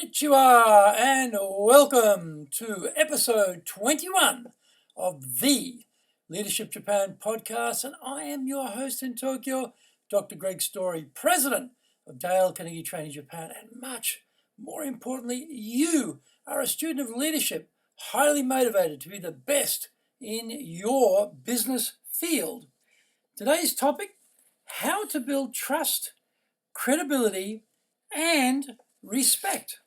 Konnichiwa and welcome to episode 21 of the Leadership Japan podcast. And I am your host in Tokyo, Dr. Greg Story, president of Dale Carnegie Training Japan. And much more importantly, you are a student of leadership, highly motivated to be the best in your business field. Today's topic, how to build trust, credibility, and respect.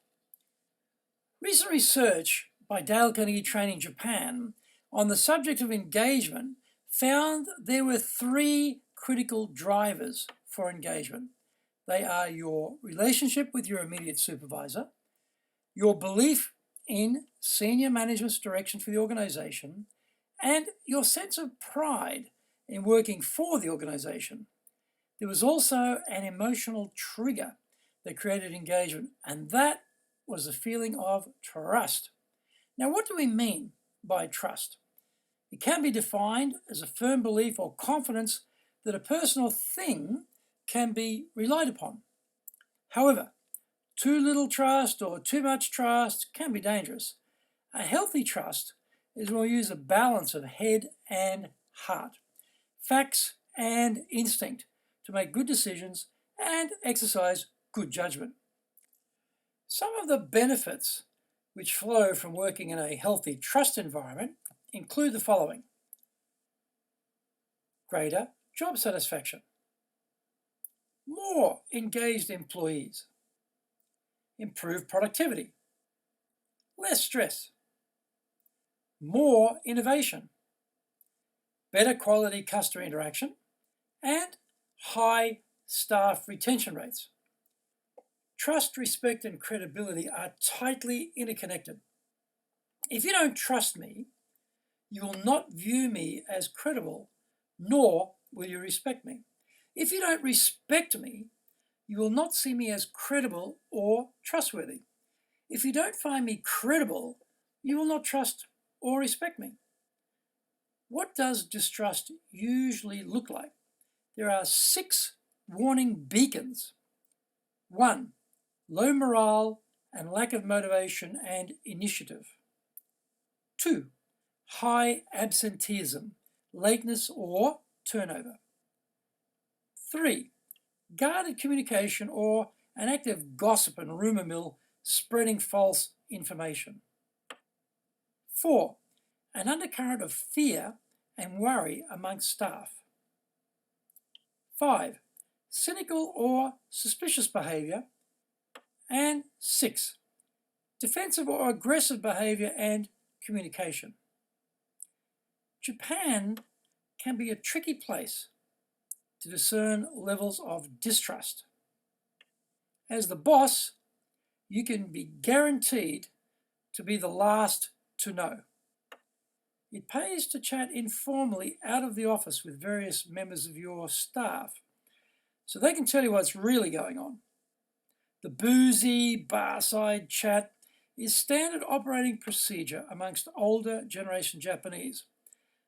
Recent research by Dale Carnegie Training Japan on the subject of engagement found there were three critical drivers for engagement. They are your relationship with your immediate supervisor, your belief in senior management's direction for the organization, and your sense of pride in working for the organization. There was also an emotional trigger that created engagement, and that was the feeling of trust. Now, what do we mean by trust? It can be defined as a firm belief or confidence that a person or thing can be relied upon. However, too little trust or too much trust can be dangerous. A healthy trust is when we use a balance of head and heart, facts and instinct to make good decisions and exercise good judgment. Some of the benefits which flow from working in a healthy trust environment include the following: greater job satisfaction, more engaged employees, improved productivity, less stress, more innovation, better quality customer interaction, and high staff retention rates. Trust, respect, and credibility are tightly interconnected. If you don't trust me, you will not view me as credible, nor will you respect me. If you don't respect me, you will not see me as credible or trustworthy. If you don't find me credible, you will not trust or respect me. What does distrust usually look like? There are 6 warning beacons. 1. Low morale and lack of motivation and initiative. 2. High absenteeism, lateness or turnover. 3. Guarded communication or an active gossip and rumor mill spreading false information. 4. An undercurrent of fear and worry amongst staff. 5. Cynical or suspicious behavior. And 6. Defensive or aggressive behavior and communication. Japan can be a tricky place to discern levels of distrust. As the boss, you can be guaranteed to be the last to know. It pays to chat informally out of the office with various members of your staff so they can tell you what's really going on. The boozy, bar-side chat is standard operating procedure amongst older generation Japanese.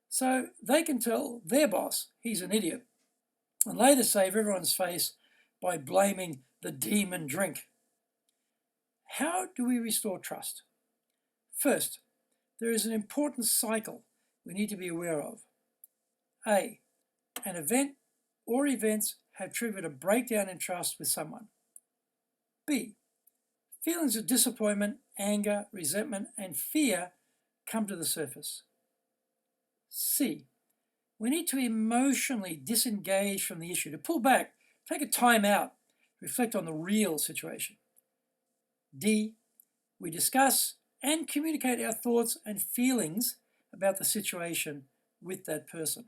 So they can tell their boss he's an idiot and later save everyone's face by blaming the demon drink. How do we restore trust? First, there is an important cycle we need to be aware of. A. An event or events have triggered a breakdown in trust with someone. B. Feelings of disappointment, anger, resentment, and fear come to the surface. C. We need to emotionally disengage from the issue, to pull back, take a time out, reflect on the real situation. D. We discuss and communicate our thoughts and feelings about the situation with that person.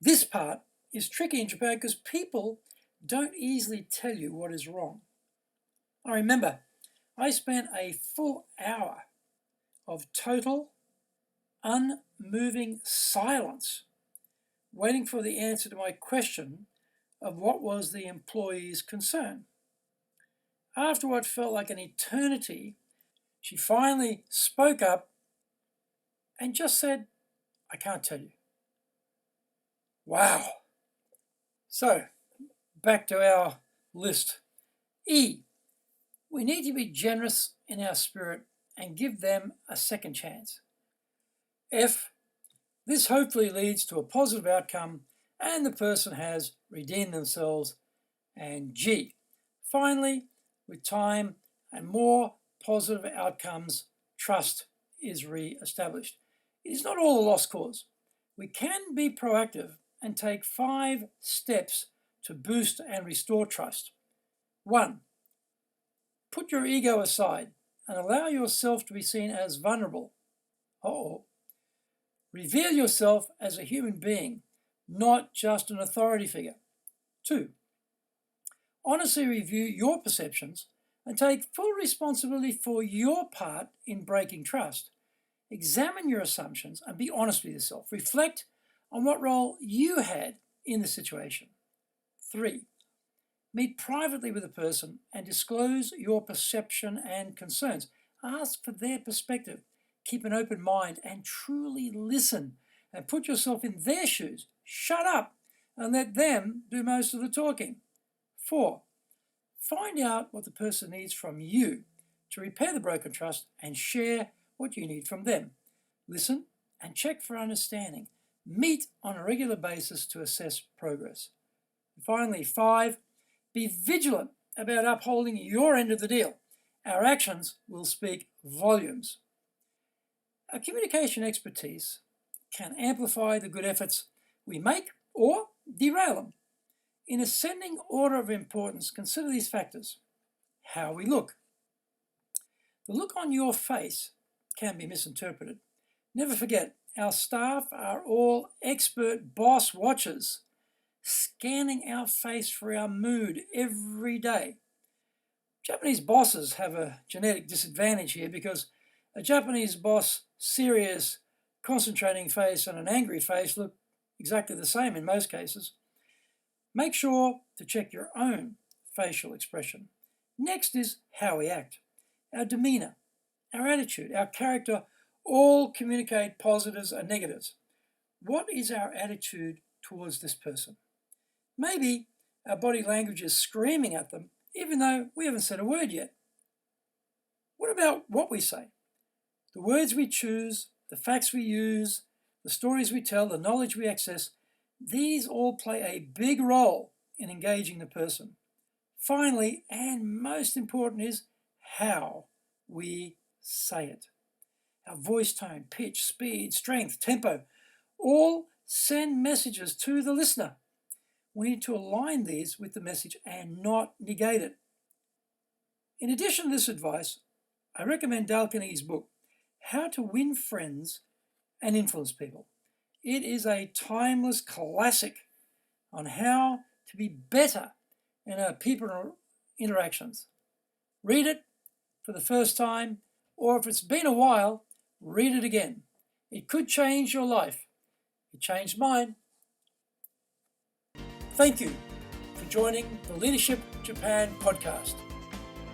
This part is tricky in Japan because people don't easily tell you what is wrong. I remember I spent a full hour of total, unmoving silence waiting for the answer to my question of what was the employee's concern. After what felt like an eternity, she finally spoke up and just said, "I can't tell you." Wow. So, back to our list. E. We need to be generous in our spirit and give them a second chance. F, this hopefully leads to a positive outcome and the person has redeemed themselves. And G, finally, with time and more positive outcomes, trust is re-established. It is not all a lost cause. We can be proactive and take 5 steps to boost and restore trust. 1, put your ego aside and allow yourself to be seen as vulnerable. Reveal yourself as a human being, not just an authority figure. 2, honestly review your perceptions and take full responsibility for your part in breaking trust. Examine your assumptions and be honest with yourself. Reflect on what role you had in the situation. 3, meet privately with a person and disclose your perception and concerns. Ask for their perspective. Keep an open mind and truly listen and put yourself in their shoes. Shut up and let them do most of the talking. 4, find out what the person needs from you to repair the broken trust and share what you need from them. Listen and check for understanding. Meet on a regular basis to assess progress. And finally, 5, be vigilant about upholding your end of the deal. Our actions will speak volumes. Our communication expertise can amplify the good efforts we make or derail them. In ascending order of importance, consider these factors. How we look. The look on your face can be misinterpreted. Never forget, our staff are all expert boss watchers, scanning our face for our mood every day. Japanese bosses have a genetic disadvantage here because a Japanese boss' serious, concentrating face and an angry face look exactly the same in most cases. Make sure to check your own facial expression. Next is how we act. Our demeanor, our attitude, our character all communicate positives and negatives. What is our attitude towards this person? Maybe our body language is screaming at them, even though we haven't said a word yet. What about what we say? The words we choose, the facts we use, the stories we tell, the knowledge we access, these all play a big role in engaging the person. Finally, and most important, is how we say it. Our voice tone, pitch, speed, strength, tempo, all send messages to the listener. We need to align these with the message and not negate it. In addition to this advice, I recommend Dale Carnegie's book, How to Win Friends and Influence People. It is a timeless classic on how to be better in our people interactions. Read it for the first time, or if it's been a while, read it again. It could change your life. It changed mine. Thank you for joining the Leadership Japan podcast.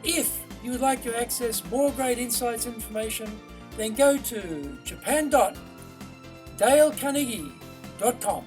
If you would like to access more great insights and information, then go to japan.dalecarnegie.com.